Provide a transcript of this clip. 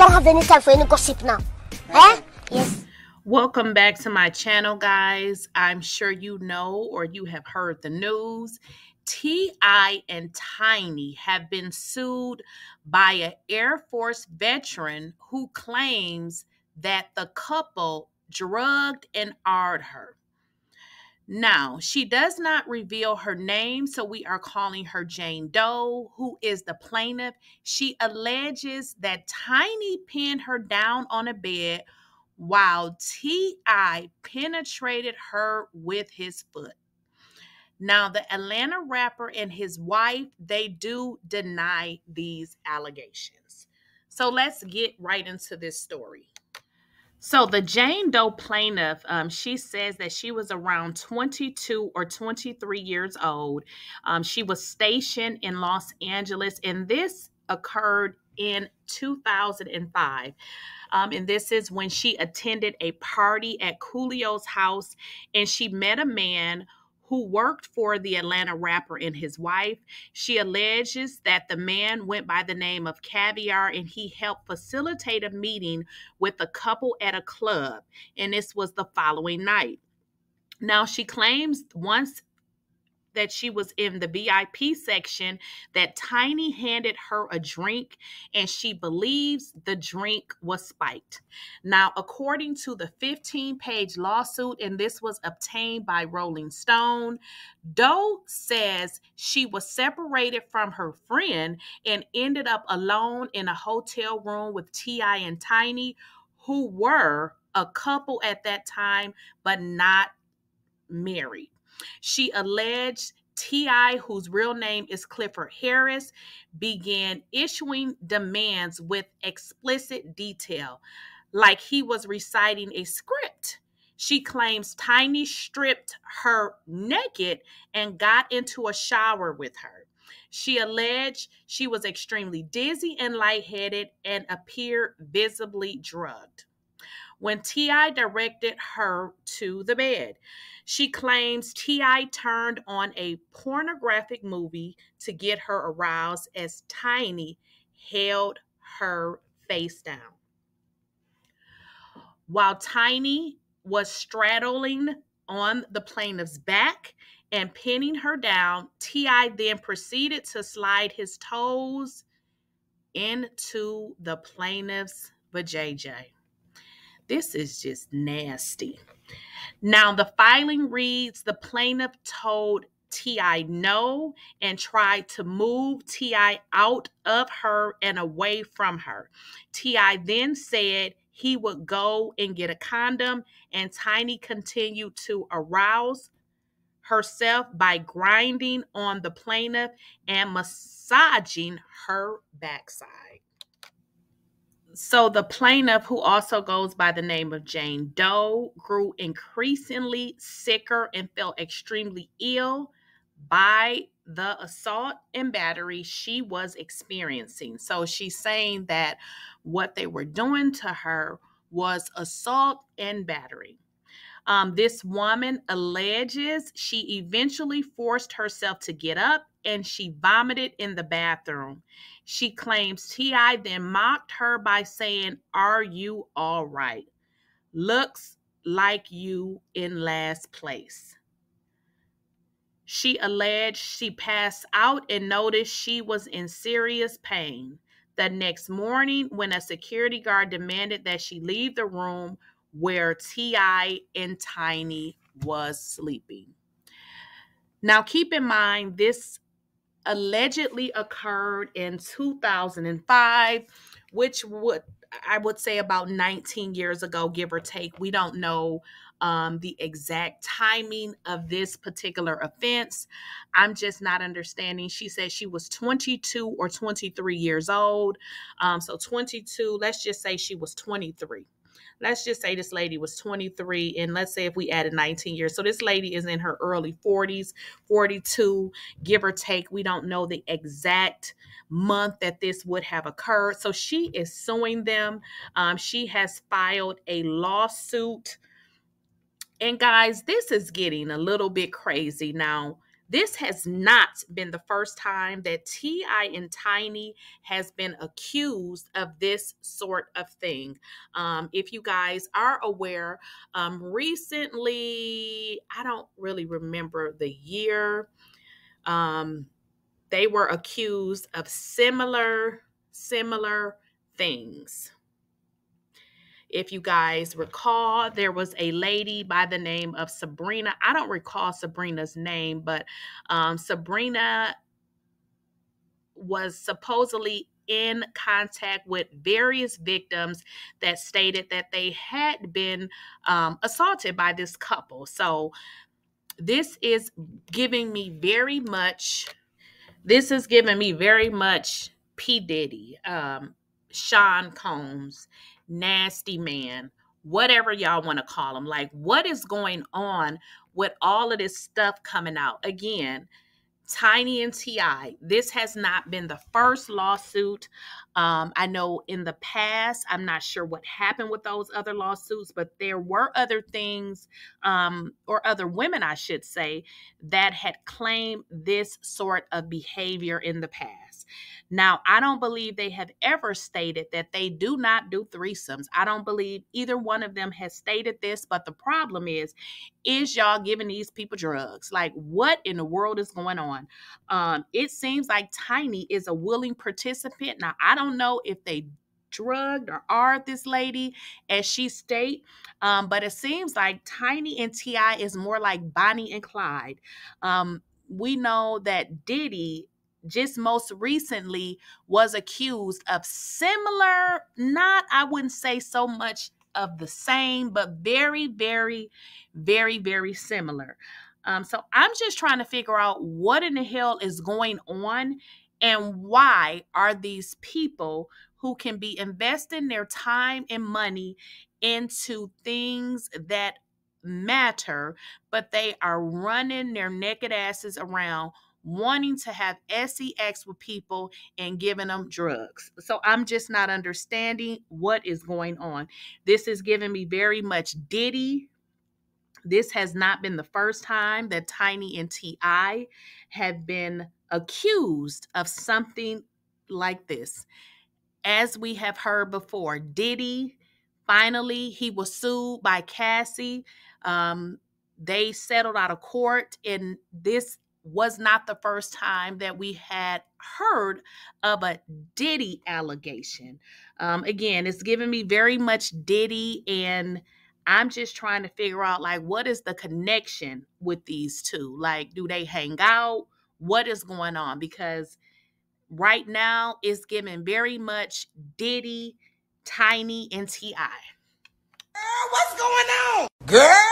don't have any time for any gossip now. Eh? Yes. Welcome back to my channel, guys. I'm sure you know or you have heard the news. T.I. and Tiny have been sued by an Air Force veteran who claims that the couple drugged and AR'd her. Now, she does not reveal her name, so we are calling her Jane Doe, who is the plaintiff. She alleges that Tiny pinned her down on a bed while T.I. penetrated her with his foot. Now, the Atlanta rapper and his wife, they do deny these allegations. So let's get right into this story. So the Jane Doe plaintiff, she says that she was around 22 or 23 years old. She was stationed in Los Angeles, and this occurred in 2005. And this is when she attended a party at Coolio's house, and she met a man who worked for the Atlanta rapper and his wife. She alleges that the man went by the name of Caviar, and he helped facilitate a meeting with a couple at a club, and this was the following night. Now, she claims once that she was in the VIP section that Tiny handed her a drink, and she believes the drink was spiked. Now, according to the 15-page lawsuit, and this was obtained by Rolling Stone, Doe says she was separated from her friend and ended up alone in a hotel room with T.I. and Tiny, who were a couple at that time, but not married. She alleged T.I., whose real name is Cliffordharris, began issuing demands with explicit detail, like he was reciting a script. She claims Tiny stripped her naked and got into a shower with her. She alleged she was extremely dizzy and lightheaded and appeared visibly drugged. When T.I. directed her to the bed, she claims T.I. turned on a pornographic movie to get her aroused as Tiny held her face down. While Tiny was straddling on the plaintiff's back and pinning her down, T.I. then proceeded to slide his toes into the plaintiff's vajayjay. This is just nasty. Now, the filing reads, the plaintiff told T.I. no and tried to move T.I. out of her and away from her. T.I. then said he would go and get a condom, and Tiny continued to arouse herself by grinding on the plaintiff and massaging her backside. So the plaintiff, who also goes by the name of Jane Doe, grew increasingly sicker and felt extremely ill by the assault and battery she was experiencing. So she's saying that what they were doing to her was assault and battery. This woman alleges she eventually forced herself to get up and she vomited in the bathroom. She claims T.I. then mocked her by saying, "Are you all right? Looks like you in last place." She alleged she passed out and noticed she was in serious pain. The next morning, when a security guard demanded that she leave the room where T.I. and Tiny was sleeping. Now, keep in mind, this allegedly occurred in 2005, which I would say about 19 years ago, give or take. We don't know the exact timing of this particular offense. I'm just not understanding. She said she was 22 or 23 years old. So 22, let's just say she was 23. Let's just say this lady was 23, and let's say if we added 19 years. So this lady is in her early 40s, 42, give or take. We don't know the exact month that this would have occurred. So she is suing them. She has filed a lawsuit. And guys, this is getting a little bit crazy now. This has not been the first time that T.I. and Tiny has been accused of this sort of thing. If you guys are aware, recently, I don't really remember the year, they were accused of similar things. If you guys recall, there was a lady by the name of Sabrina. I don't recall Sabrina's name, but Sabrina was supposedly in contact with various victims that stated that they had been assaulted by this couple. So this is giving me very much P. Diddy, Sean Combs, Nasty Man, whatever y'all want to call him. Like, what is going on with all of this stuff coming out? Again, Tiny and T.I., this has not been the first lawsuit. I know in the past, I'm not sure what happened with those other lawsuits, but there were other things, or other women, I should say, that had claimed this sort of behavior in the past. Now, I don't believe they have ever stated that they do not do threesomes. I don't believe either one of them has stated this, but the problem is y'all giving these people drugs? Like, what in the world is going on? It seems like Tiny is a willing participant. Now, I don't know if they drugged or are this lady, as she state, but it seems like Tiny and T.I. is more like Bonnie and Clyde. We know that Diddy just most recently was accused of similar, not, I wouldn't say so much of the same, but very, very, very, very similar. So I'm just trying to figure out what in the hell is going on, and why are these people who can be investing their time and money into things that matter, but they are running their naked asses around wanting to have sex with people and giving them drugs. So I'm just not understanding what is going on. This is giving me very much Diddy. This has not been the first time that Tiny and T.I. have been accused of something like this. As we have heard before, Diddy, finally, he was sued by Cassie. They settled out of court, and this was not the first time that we had heard of a Diddy allegation. Again, it's giving me very much Diddy, and I'm just trying to figure out, like, what is the connection with these two? Like, do they hang out? What is going on? Because right now it's giving very much Diddy, Tiny, and T.I. Girl, what's going on? Girl!